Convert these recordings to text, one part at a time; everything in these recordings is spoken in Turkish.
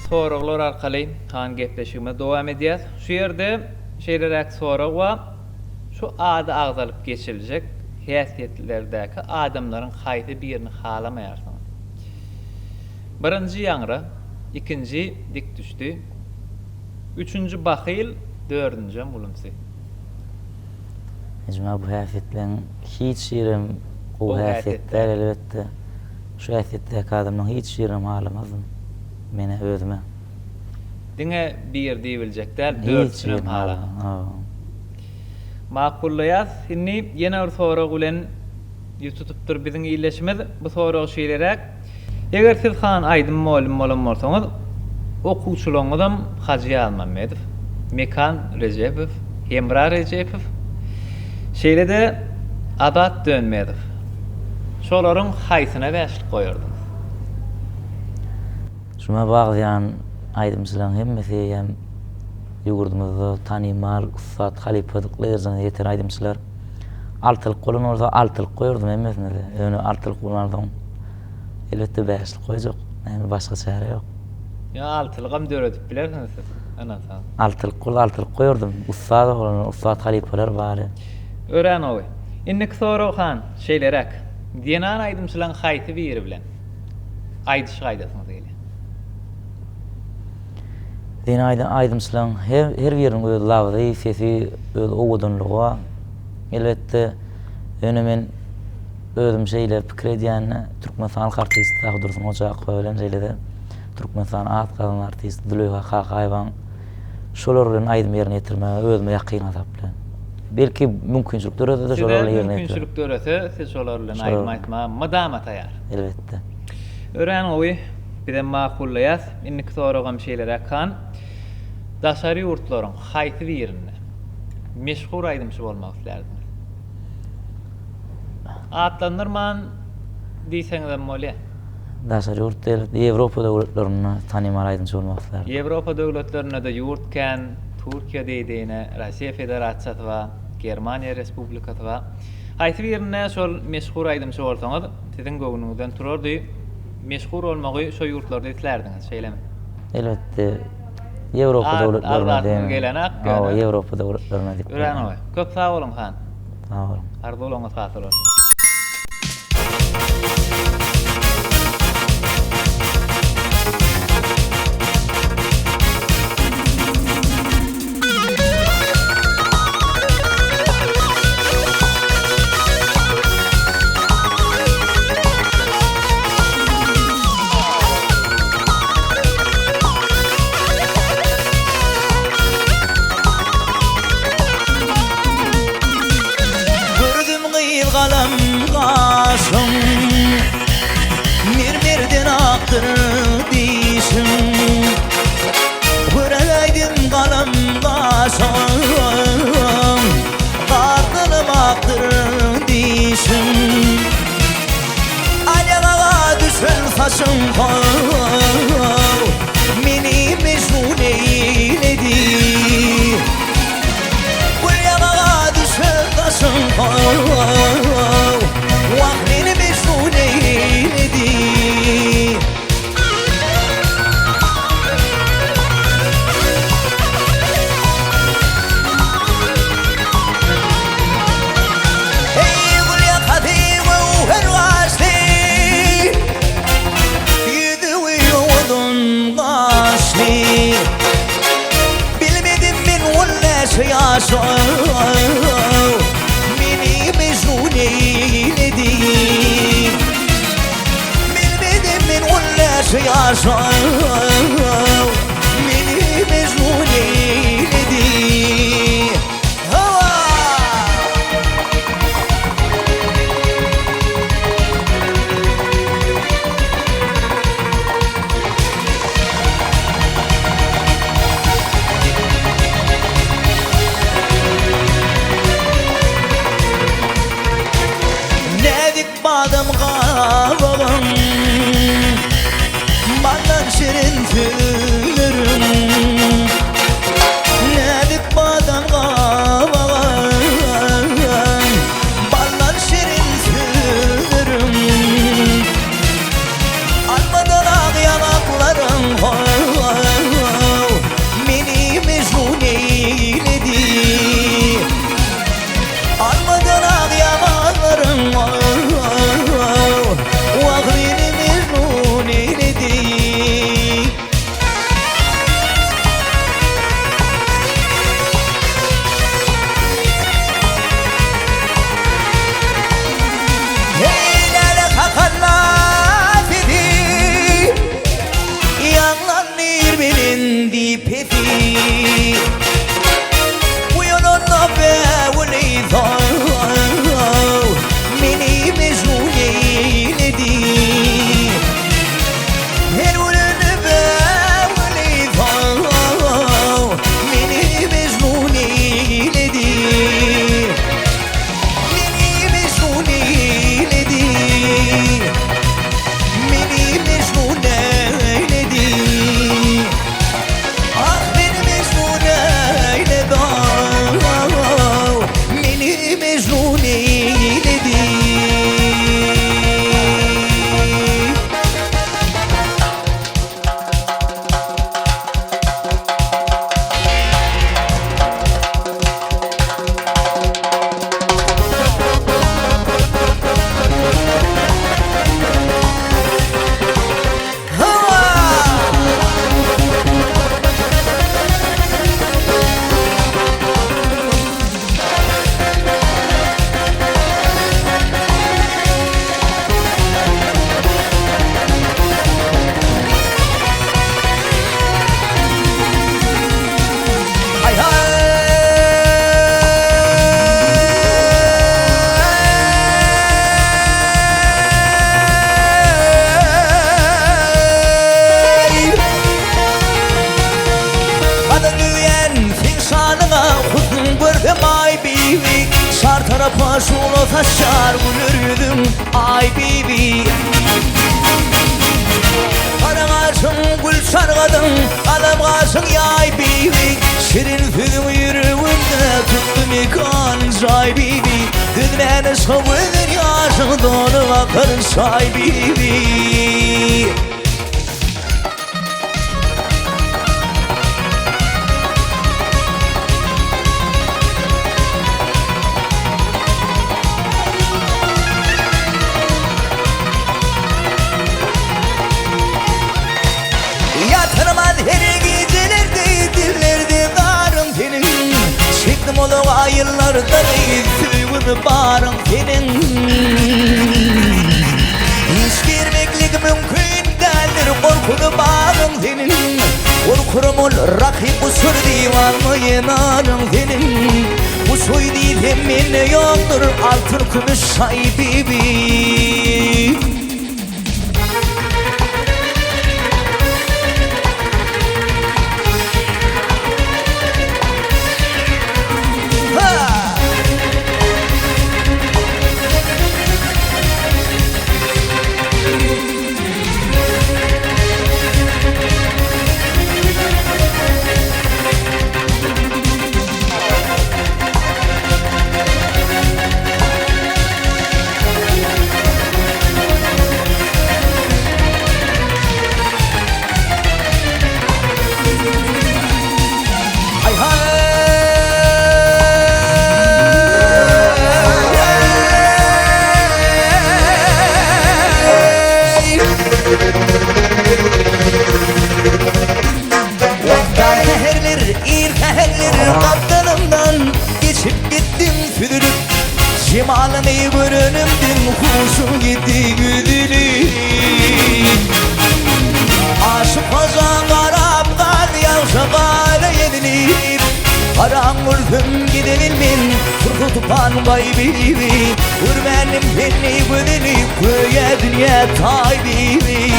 soraglar arkaly han gepleşigime dowam edýär. Şu ýerde şeýlerek sorag we şu ady agzalyp geçiriljek häsiýetlerdäki adamlaryň haýsy birini halamaýarsyň. Birinji ýaňra, ikinji dik düşdi. Üçüncü bahyl, dördüncü mulumsy. Ejma bu häsiýetleň hiç ýerim o häsiýetler elbetde şu häsiýetdäki adamyň hiç ýerim halamazym. Mene özüme. Diňe bir diýiljekler, dördüncü hala. Makullayas, inni ýene bir sorag bilen ýututypdyr biziň iýleşimiz. Bu sorag şeýlerek: eger siz han Aydym molum bolsaňyz, okuwçylaryňyzam Haji Almamedow, Mekan Rejepow, Hemra Rejepow, şeýlede Adat Dönmedow. Şolaryň haýsyna bäşlik goýardyňyz? Şuna baglaýan aýdymçylaryň hemmesi hem ýugurdymyzda tanymal Ustad Halipadyklyň ýeter aýdymçylar. Altylyk golan orada altylyk goýardym hemmesine de. Öňe altylyk golanlardan elbetde bäşlik goýjak. Näme başga çare ýok. Ya altylygam döredip bilersiňiz siz. Anasa. Altylyk goýardym. Ustad bolan Ustad Halipalar bary. Pälwanow. Innik sorag han şeýlerek. Diýenan aýdymçylaryň haýsy biri bilen aýdyş gaýdasyňyz gelýär. Diýen aýdymçylaryň her biriniň öz lawzy, sesi, öz owudunlygy. Elbetde öňe men özüm şeýle pikir edýän Türkmenistan halk artisti Agdursun Ojak bilen şeýle Türkmenistan at galan artist Dülýha Haqaýban şolar bilen aýdym ýerine ýetirme özüme ýakyn azap bilen. Belki mümkinçilik dörede şolar bilen ýerine ýetirme. Mümkinçilik dörese siz şolar bilen aýdym aýtma madamat aýar. Elbetde. Pälwanow bilen makullayas innik soragam şeýlerek kan daşary ýurtlaryň haýsy birini meşhur aýdymçy bolmak islerdiňiz? Atlanyrman diýseňiz bolýar. Daşary ýurt Ýewropa döwletlerine tanymal aýdymçy bolmak islerdim. Ýewropa döwletlerine de ýurtken Türkiýe diýdiňe, Russiýa Federasiýasy we Germaniýa Respublikasy we haýsy birine şol meşhur aýdymçy bolsaňyz, siziň göwnüňizden turardy. Meşhur bolmagy şo ýurtlarda islerdiňiz, şeýlemi? Elbetde Ýewropa döwletlerine gelenek. Ýewropa döwletlerine diýip. Pälwanow, köp sag bolun han. Sag bolun. Ardy bolanyňyz hasyr bolsun. Mirmirden aktır dişim, Güreydin kalım kaşım, Kartınım aktır dişim, Alyağa düşen saçım kal, Meni Mejnun eyledi. Alyağa düşen saçım kal, Meni Mejnun eyledi. Bilmedim ben walla yaşaşam, Meni Mejnun eyledi. Bilmedim ben walla yaşaşam, Meni Mejnun eyledi. Badım kavalım, Bandan şirin fefi Uyananla bevleyda Meni Mejnun eyledi Her ulanı bevleyda Meni Mejnun eyledi Meni Mejnun eyledi Meni Mejnun eyledi Ah beni Mejnun eyledi Meni Mejnun eyledi Aybibi Sar tarafa şunu taşar gülürdüm Aybibi Kara kaşın gül sargadın Alem kaşın ya Aybibi Şirin füdüm yürüğümde tuttum ikan Aybibi Düdmeni savunur yaşın donu akar Aybibi Yatırmaz her gecelerde dillerde darım senin Çektim olu ayıllarda suyunu barım senin Hiç girmeklik mümkün değildir korkunu bağım senin Korkurum ol rakip usur divanlı yenarım senin Bu soy diyemin yoktur altın kümüş Aybibi Cemal'ın iyi görünümdün kuşum gitti güdülü Aşık kazan karab kal yavşa kara yedilir Karan vurdum gidebilmin Kurku tupan Aybibi Vur benim beni güdülü Köye dünya Aybibi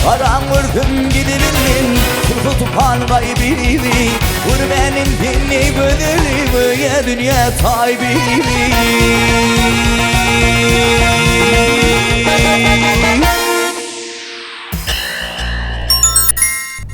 Karan vurdum gidebilmin Kurtu tupan Aybibi Vur benim beni gödülü Böyle dünya Aybibi